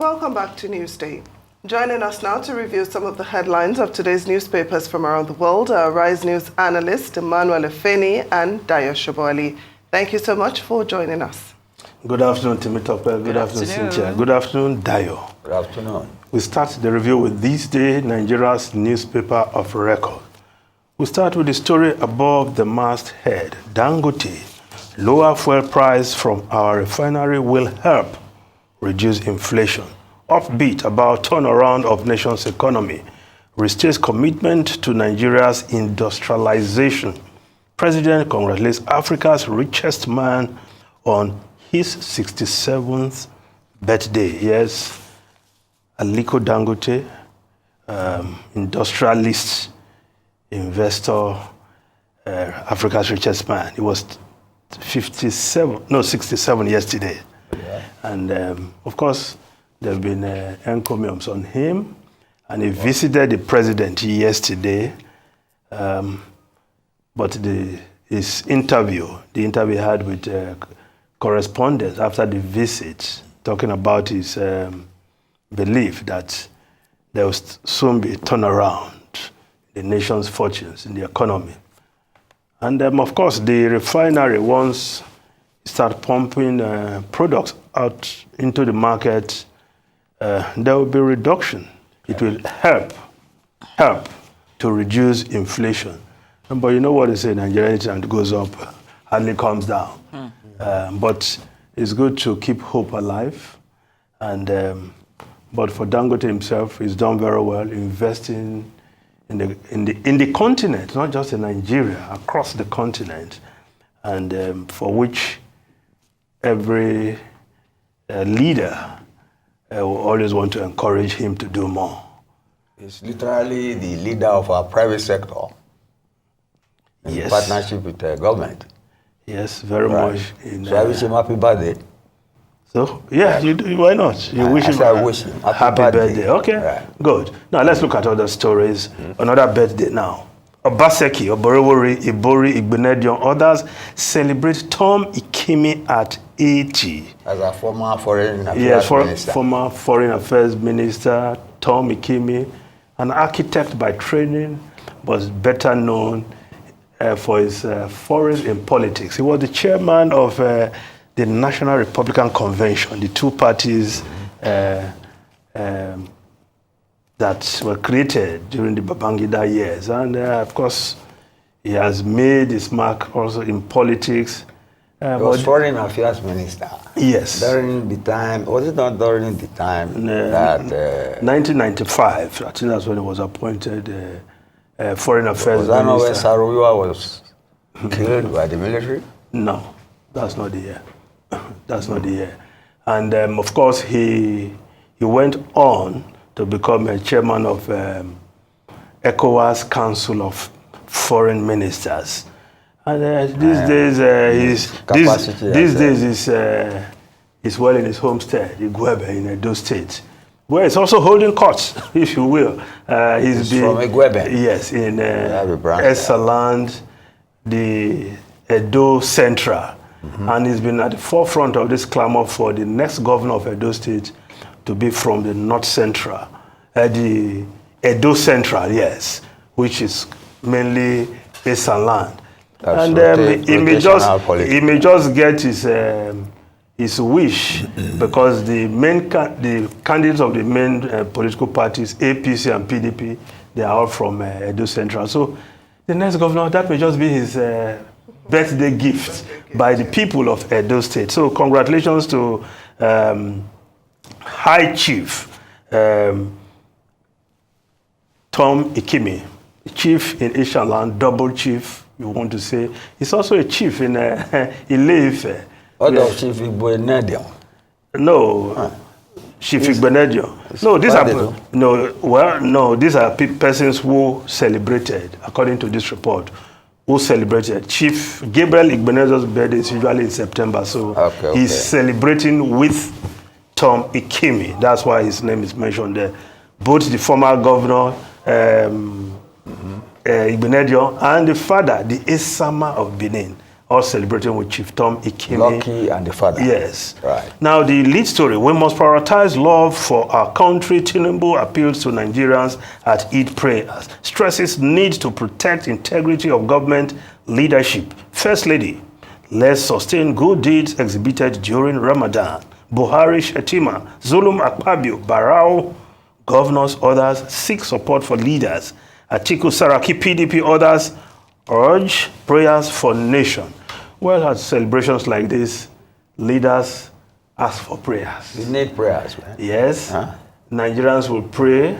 Welcome back to Newsday. Joining us now to review some of the headlines of today's newspapers from around the world are Rise News analyst Emmanuel Efeni and Dayo Shoboli. Thank you so much for joining us. Good afternoon, Timitope. Good afternoon, Cynthia. Good afternoon, Dayo. Good afternoon. We start the review with this day, Nigeria's newspaper of record. We start with the story above the masthead. Dangote, lower fuel price from our refinery will help reduce inflation. Upbeat about turnaround of nation's economy. Restates commitment to Nigeria's industrialization. President congratulates Africa's richest man on his 67th birthday. Yes, Aliko Dangote, industrialist, investor, Africa's richest man. He was 67 yesterday. Yeah. And of course, there have been encomiums on him, and he visited the president yesterday. But his interview, the interview he had with correspondents after the visit, talking about his belief that there will soon be a turnaround in the nation's fortunes, in the economy. And of course, the refinery, once start pumping products out into the market, there will be a reduction. It will help to reduce inflation. But you know what they say, Nigeria, anytime it goes up, hardly comes down. But it's good to keep hope alive. And but for Dangote himself, he's done very well, investing in the continent, not just in Nigeria, across the continent, and for which every leader will always want to encourage him to do more. He's literally the leader of our private sector. In partnership with the government. Yes, very much. So I wish him happy birthday. So, yeah, you do, why not? You wish him happy birthday. Okay, good. Now, let's look at other stories. Another birthday now. Obaseki, Oborowori, Ibori, Igbenedion, others celebrate Tom Ikimi at 80. As a former foreign affairs minister. Former foreign affairs minister, Tom Ikimi, an architect by training, was better known for his forays in politics. He was the chairman of the National Republican Convention, the two parties that were created during the Babangida years. And of course, he has made his mark also in politics. He was foreign affairs minister. Yes. During the time, was it not during the time that... 1995, I think that's when he was appointed foreign affairs minister. Was minister. that where Sarowiwa was killed by the military? No, that's not the year. That's not the year. And of course, he went on to become a chairman of ECOWAS Council of Foreign Ministers. And these days he's well in his homestead, Igwebe in Edo State, where he's also holding courts, if you will. He's from Igwebe? Yes, in Esaland, the Edo Central. And he's been at the forefront of this clamor for the next governor of Edo State to be from the North Central, the Edo Central, yes, which is mainly Esaland. And he may just get his wish because the candidates of the main political parties, APC and PDP, they are all from Edo Central. So the next governor, that may just be his birthday gift by the people of Edo State. So congratulations to High Chief Tom Ikimi, chief in Ishaland, double chief, you want to say. He's also a chief in Ile-Ife. What of Chief Igbenedion? No, Chief Igbenedion. No, these are persons who celebrated, according to this report, who celebrated. Chief Gabriel Igbenedion's birthday is usually in September, so he's celebrating with Tom Ikimi. That's why his name is mentioned there. Both the former governor, Igbenedion, and the father, the Esama of Benin, all celebrating with Chief Tom Ikeme. Lucky and the father. Yes. Right. Now, the lead story, we must prioritize love for our country. Tinubu appeals to Nigerians at Eid prayers, stresses need to protect integrity of government leadership. First Lady, let's sustain good deeds exhibited during Ramadan. Buhari, Shetima, Zulum Akpabio, Barao, governors, others seek support for leaders. Atiku Saraki, PDP, others urge prayers for nation. Well, at celebrations like this, leaders ask for prayers. We need prayers, man. Yes. Huh? Nigerians will pray,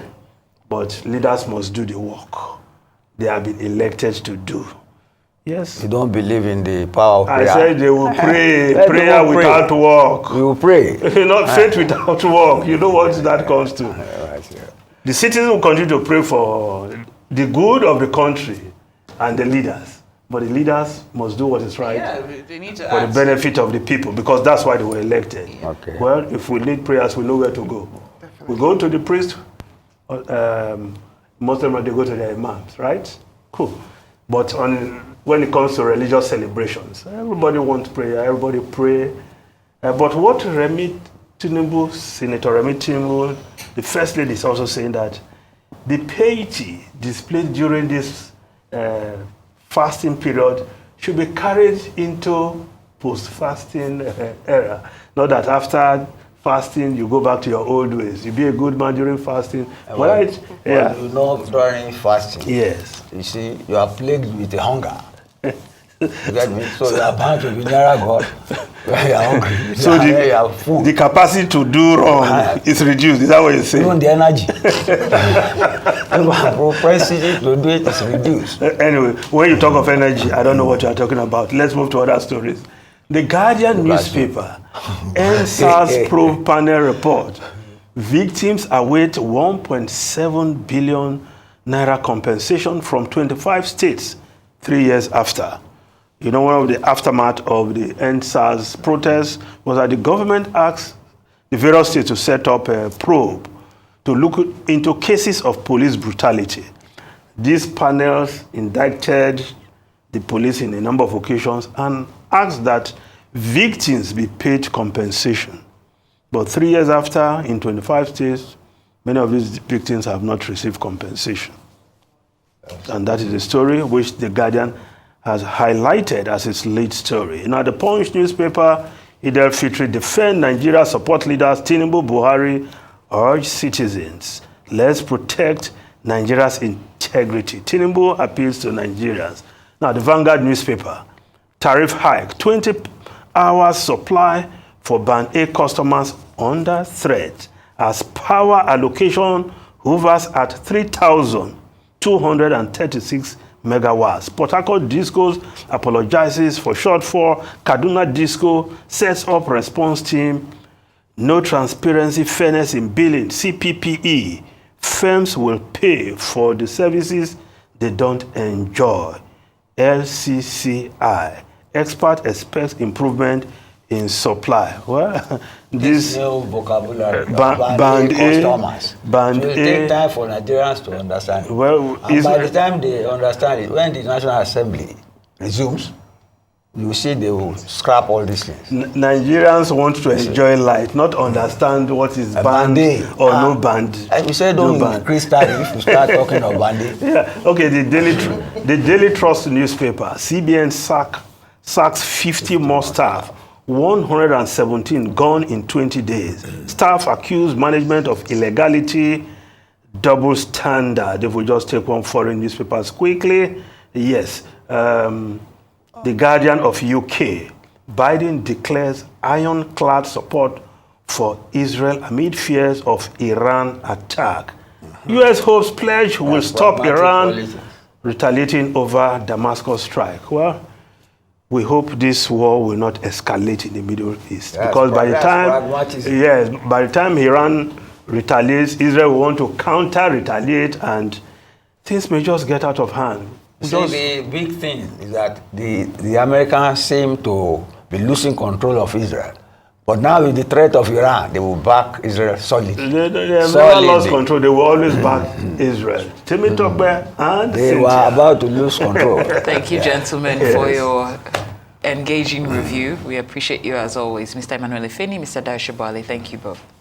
but leaders must do the work they have been elected to do. Yes. You don't believe in the power of prayer. I said they will pray. Let Prayer them pray. without work. We will pray. Not faith without work. You know what that comes to. Right, yeah. The citizens will continue to pray for the good of the country and the leaders. But the leaders must do what is right they need to for the benefit of the people, because that's why they were elected. Okay. Well, if we need prayers, we know where to go. We go to the priest, most of them, they go to their imams, right? Cool. But when it comes to religious celebrations, everybody wants prayer, everybody pray. But what Tinubu, Senator Remi Tinubu, the First Lady, is also saying that the piety displayed during this fasting period should be carried into post-fasting era. Not that after fasting you go back to your old ways. You be a good man during fasting. Well, you know, during fasting, yes. you see, you are plagued with a hunger. You get me? So you are bound to be nearer God when you are hungry. So you are full. the capacity to do wrong is reduced. Is that what you're saying? Even the energy. The propensity to do it is reduced. Anyway, when you talk of energy, I don't know what you are talking about. Let's move to other stories. The Guardian newspaper, NSAS probe panel report. Victims await 1.7 billion naira compensation from 25 states 3 years after. You know, one of the aftermath of the NSAS protests was that the government asked the various states to set up a probe to look into cases of police brutality. These panels indicted the police in a number of occasions and asked that victims be paid compensation. But 3 years after, in 25 states, many of these victims have not received compensation. And that is the story which the Guardian has highlighted as its lead story. Now, the Punch newspaper, Eid al-Fitr, defend Nigeria support leaders Tinubu, Buhari, urge citizens, let's protect Nigeria's integrity. Tinubu appeals to Nigerians. Now, the Vanguard newspaper, tariff hike, 20 hours supply for Band A customers under threat as power allocation hovers at 3,236 megawatts. Port Harcourt Discos apologizes for shortfall. Kaduna Disco sets up response team. No transparency, fairness in billing. CPPE. Firms will pay for the services they don't enjoy. LCCI. Expert expects improvement in supply. Well, this new vocabulary. Band A customers. Band So it A. takes time for Nigerians to understand it. Well, And by the time they understand it, when the National Assembly resumes, you see they will scrap all these things. Nigerians want to enjoy life, not understand what is banned or no banned. And you say don't increase tariff if you start talking of banding. Yeah. Okay. The Daily Trust newspaper, CBN sacks 50 more staff. 117 gone in 20 days. Staff accuse management of illegality, double standard. If we just take one foreign newspapers quickly. Yes. The Guardian of UK. Biden declares ironclad support for Israel amid fears of Iran attack. U.S. hopes pledge will stop Iran retaliating over Damascus strike. Well, we hope this war will not escalate in the Middle East, because by the time Iran retaliates, Israel will want to counter-retaliate, and things may just get out of hand. The big thing is that the Americans seem to be losing control of Israel. But now with the threat of Iran, they will back Israel solidly. They have never lost control. They will always back Israel. Timi Tokbe and they were about to lose control. Thank you, gentlemen, for your engaging review. We appreciate you as always. Mr. Emmanuel Efeni, Mr. Dayo Shobali, thank you both.